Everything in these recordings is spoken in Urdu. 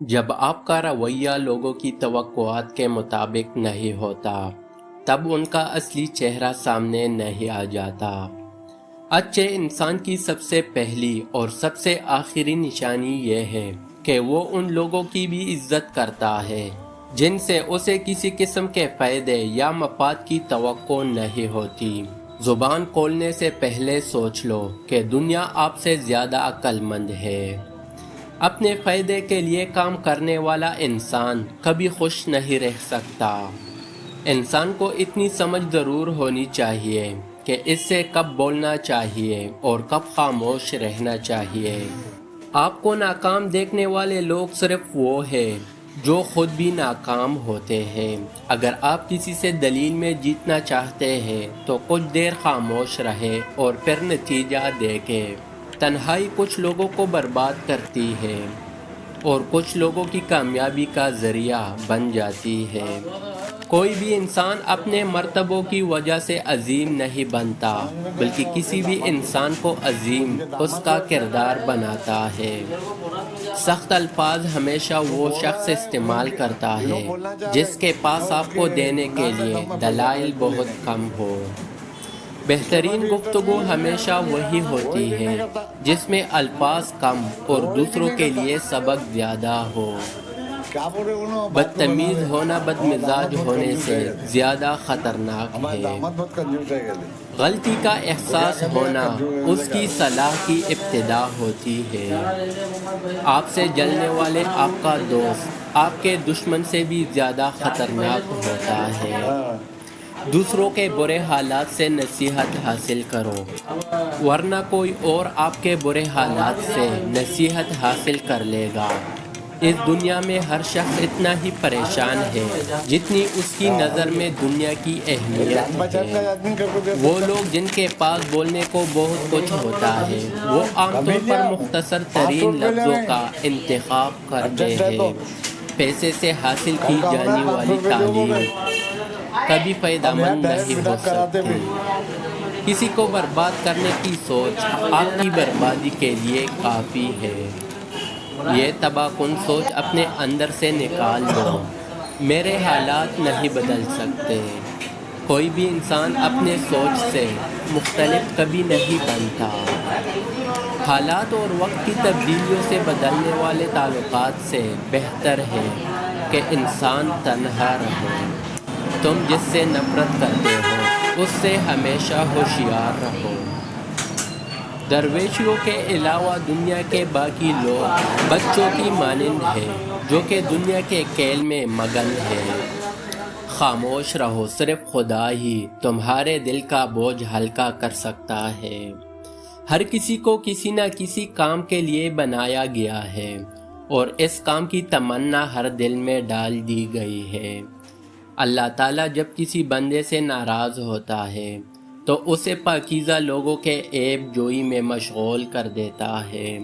جب آپ کا رویہ لوگوں کی توقعات کے مطابق نہیں ہوتا تب ان کا اصلی چہرہ سامنے نہیں آ جاتا۔ اچھے انسان کی سب سے پہلی اور سب سے آخری نشانی یہ ہے کہ وہ ان لوگوں کی بھی عزت کرتا ہے جن سے اسے کسی قسم کے فائدے یا مفاد کی توقع نہیں ہوتی۔ زبان کھولنے سے پہلے سوچ لو کہ دنیا آپ سے زیادہ عقل مند ہے۔ اپنے فائدے کے لیے کام کرنے والا انسان کبھی خوش نہیں رہ سکتا۔ انسان کو اتنی سمجھ ضرور ہونی چاہیے کہ اس سے کب بولنا چاہیے اور کب خاموش رہنا چاہیے۔ آپ کو ناکام دیکھنے والے لوگ صرف وہ ہیں جو خود بھی ناکام ہوتے ہیں۔ اگر آپ کسی سے دلیل میں جیتنا چاہتے ہیں تو کچھ دیر خاموش رہیں اور پھر نتیجہ دیکھیں۔ تنہائی کچھ لوگوں کو برباد کرتی ہے اور کچھ لوگوں کی کامیابی کا ذریعہ بن جاتی ہے۔ کوئی بھی انسان اپنے مرتبوں کی وجہ سے عظیم نہیں بنتا بلکہ کسی بھی انسان کو عظیم اس کا کردار بناتا ہے۔ سخت الفاظ ہمیشہ وہ شخص استعمال کرتا ہے جس کے پاس آپ کو دینے کے لیے دلائل بہت کم ہو۔ بہترین گفتگو ہمیشہ وہی ہوتی ہے جس میں الفاظ کم اور دوسروں کے لیے سبق زیادہ ہو۔ بدتمیز ہونا بدمزاج ہونے سے زیادہ خطرناک ہے۔ غلطی کا احساس ہونا اس کی صلاح کی ابتدا ہوتی ہے۔ آپ سے جلنے والے آپ کا دوست آپ کے دشمن سے بھی زیادہ خطرناک ہوتا ہے۔ دوسروں کے برے حالات سے نصیحت حاصل کرو ورنہ کوئی اور آپ کے برے حالات سے نصیحت حاصل کر لے گا۔ اس دنیا میں ہر شخص اتنا ہی پریشان ہے جتنی اس کی نظر میں دنیا کی اہمیت ہے۔ وہ لوگ جن کے پاس بولنے کو بہت کچھ ہوتا ہے وہ عام طور پر مختصر ترین لفظوں کا انتخاب کرتے ہیں۔ پیسے سے حاصل کی جانے والی تعلیم کبھی فائدہ مند نہیں ہو سکتی۔ کسی کو برباد کرنے کی سوچ آپ کی بربادی کے لیے کافی ہے۔ یہ تباہ کن سوچ اپنے اندر سے نکال دو۔ میرے حالات نہیں بدل سکتے۔ کوئی بھی انسان اپنے سوچ سے مختلف کبھی نہیں بنتا۔ حالات اور وقت کی تبدیلیوں سے بدلنے والے تعلقات سے بہتر ہے کہ انسان تنہا رہے۔ تم جس سے نفرت کرتے ہو اس سے ہمیشہ ہوشیار رہو۔ درویشیوں کے علاوہ دنیا کے باقی لوگ بچوں کی مانند ہیں جو کہ دنیا کے کھیل میں مگن ہیں۔ خاموش رہو، صرف خدا ہی تمہارے دل کا بوجھ ہلکا کر سکتا ہے۔ ہر کسی کو کسی نہ کسی کام کے لیے بنایا گیا ہے اور اس کام کی تمنا ہر دل میں ڈال دی گئی ہے۔ اللہ تعالیٰ جب کسی بندے سے ناراض ہوتا ہے تو اسے پاکیزہ لوگوں کے عیب جوئی میں مشغول کر دیتا ہے۔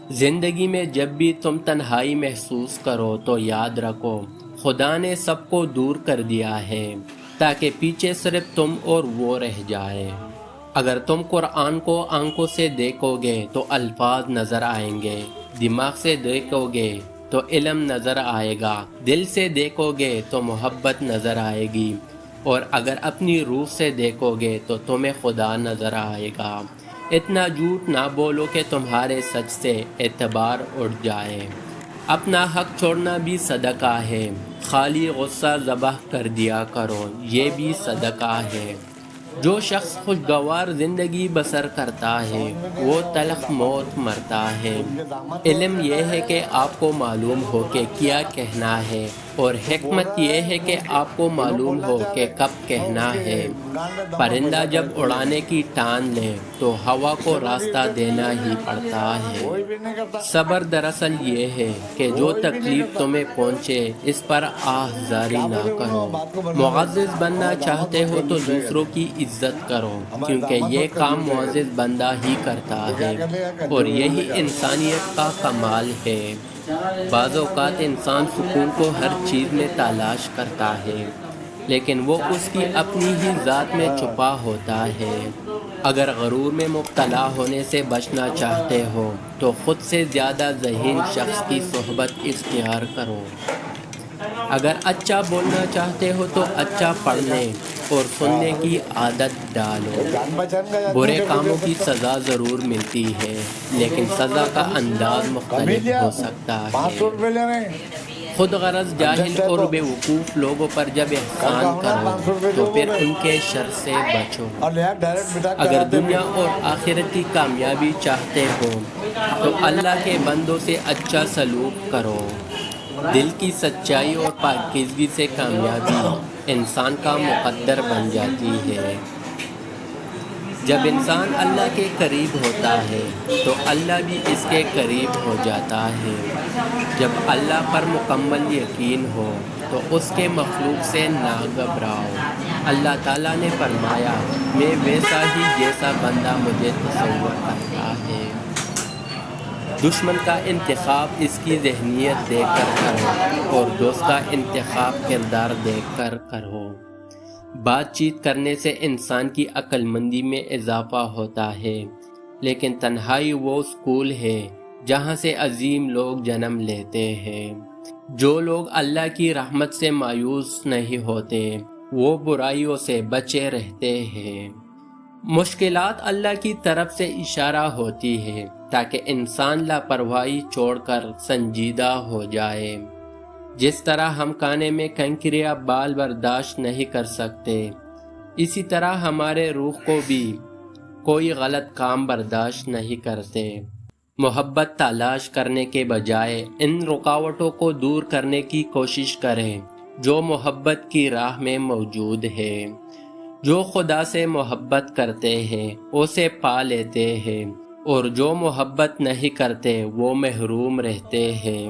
زندگی میں جب بھی تم تنہائی محسوس کرو تو یاد رکھو خدا نے سب کو دور کر دیا ہے تاکہ پیچھے صرف تم اور وہ رہ جائے۔ اگر تم قرآن کو آنکھوں سے دیکھو گے تو الفاظ نظر آئیں گے، دماغ سے دیکھو گے تو علم نظر آئے گا، دل سے دیکھو گے تو محبت نظر آئے گی اور اگر اپنی روح سے دیکھو گے تو تمہیں خدا نظر آئے گا۔ اتنا جھوٹ نہ بولو کہ تمہارے سچ سے اعتبار اٹھ جائے۔ اپنا حق چھوڑنا بھی صدقہ ہے۔ خالی غصہ ذبح کر دیا کرو، یہ بھی صدقہ ہے۔ جو شخص خوشگوار زندگی بسر کرتا ہے وہ تلخ موت مرتا ہے۔ علم یہ ہے کہ آپ کو معلوم ہو کہ کیا کہنا ہے اور حکمت یہ ہے کہ آپ کو معلوم ہو کہ کب کہنا ہے۔ پرندہ جب اڑانے کی ٹان لے تو ہوا کو راستہ دینا ہی پڑتا ہے۔ صبر دراصل یہ ہے کہ جو تکلیف تمہیں پہنچے اس پر آہ زاری نہ کرو۔ معزز بننا چاہتے ہو تو دوسروں کی عزت کرو کیونکہ یہ کام معزز بندہ ہی کرتا ہے اور یہی انسانیت کا کمال ہے۔ بعض اوقات انسان سکون کو ہر چیز میں تلاش کرتا ہے لیکن وہ اس کی اپنی ہی ذات میں چھپا ہوتا ہے۔ اگر غرور میں مبتلا ہونے سے بچنا چاہتے ہو تو خود سے زیادہ ذہین شخص کی صحبت اختیار کرو۔ اگر اچھا بولنا چاہتے ہو تو اچھا پڑھنے اور سننے کی عادت ڈالو۔ برے کاموں کی سزا ضرور ملتی ہے، لیکن سزا کا انداز مختلف ہو سکتا ہے۔ خود غرض جاہل اور بے وقوف لوگوں پر جب احسان کرو تو پھر ان کے شر سے بچو۔ اگر دنیا اور آخرت کی کامیابی چاہتے ہو تو اللہ کے بندوں سے اچھا سلوک کرو۔ دل کی سچائی اور پاکیزگی سے کامیابی انسان کا مقدر بن جاتی ہے۔ جب انسان اللہ کے قریب ہوتا ہے تو اللہ بھی اس کے قریب ہو جاتا ہے۔ جب اللہ پر مکمل یقین ہو تو اس کے مخلوق سے نہ گھبراؤ۔ اللہ تعالیٰ نے فرمایا، میں ویسا ہی جیسا بندہ مجھے تصور کرتا ہے۔ دشمن کا انتخاب اس کی ذہنیت دیکھ کر کرو اور دوست کا انتخاب کردار دیکھ کر کرو۔ بات چیت کرنے سے انسان کی عقل مندی میں اضافہ ہوتا ہے، لیکن تنہائی وہ اسکول ہے جہاں سے عظیم لوگ جنم لیتے ہیں۔ جو لوگ اللہ کی رحمت سے مایوس نہیں ہوتے وہ برائیوں سے بچے رہتے ہیں۔ مشکلات اللہ کی طرف سے اشارہ ہوتی ہے تاکہ انسان لاپرواہی چھوڑ کر سنجیدہ ہو جائے۔ جس طرح ہم کانے میں کنکر یا بال برداشت نہیں کر سکتے، اسی طرح ہمارے روح کو بھی کوئی غلط کام برداشت نہیں کرتے۔ محبت تلاش کرنے کے بجائے ان رکاوٹوں کو دور کرنے کی کوشش کریں جو محبت کی راہ میں موجود ہے۔ جو خدا سے محبت کرتے ہیں اسے پا لیتے ہیں، اور جو محبت نہیں کرتے وہ محروم رہتے ہیں۔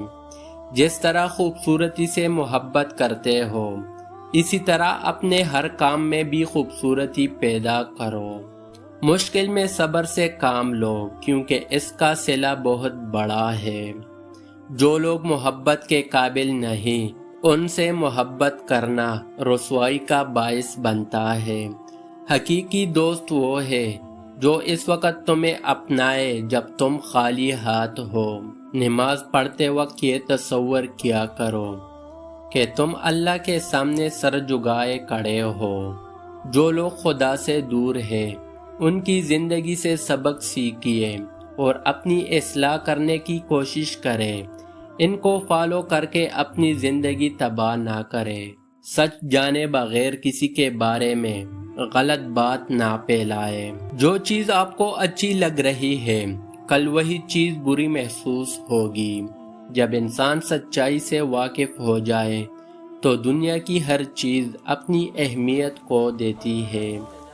جس طرح خوبصورتی سے محبت کرتے ہو اسی طرح اپنے ہر کام میں بھی خوبصورتی پیدا کرو۔ مشکل میں صبر سے کام لو کیونکہ اس کا صلہ بہت بڑا ہے۔ جو لوگ محبت کے قابل نہیں ان سے محبت کرنا رسوائی کا باعث بنتا ہے۔ حقیقی دوست وہ ہے جو اس وقت تمہیں اپنائے جب تم خالی ہاتھ ہو۔ نماز پڑھتے وقت یہ تصور کیا کرو کہ تم اللہ کے سامنے سر جھکائے کھڑے ہو۔ جو لوگ خدا سے دور ہیں ان کی زندگی سے سبق سیکھیے اور اپنی اصلاح کرنے کی کوشش کریں۔ ان کو فالو کر کے اپنی زندگی تباہ نہ کریں۔ سچ جانے بغیر کسی کے بارے میں غلط بات نہ پھیلائے۔ جو چیز آپ کو اچھی لگ رہی ہے کل وہی چیز بری محسوس ہوگی۔ جب انسان سچائی سے واقف ہو جائے تو دنیا کی ہر چیز اپنی اہمیت کو دیتی ہے۔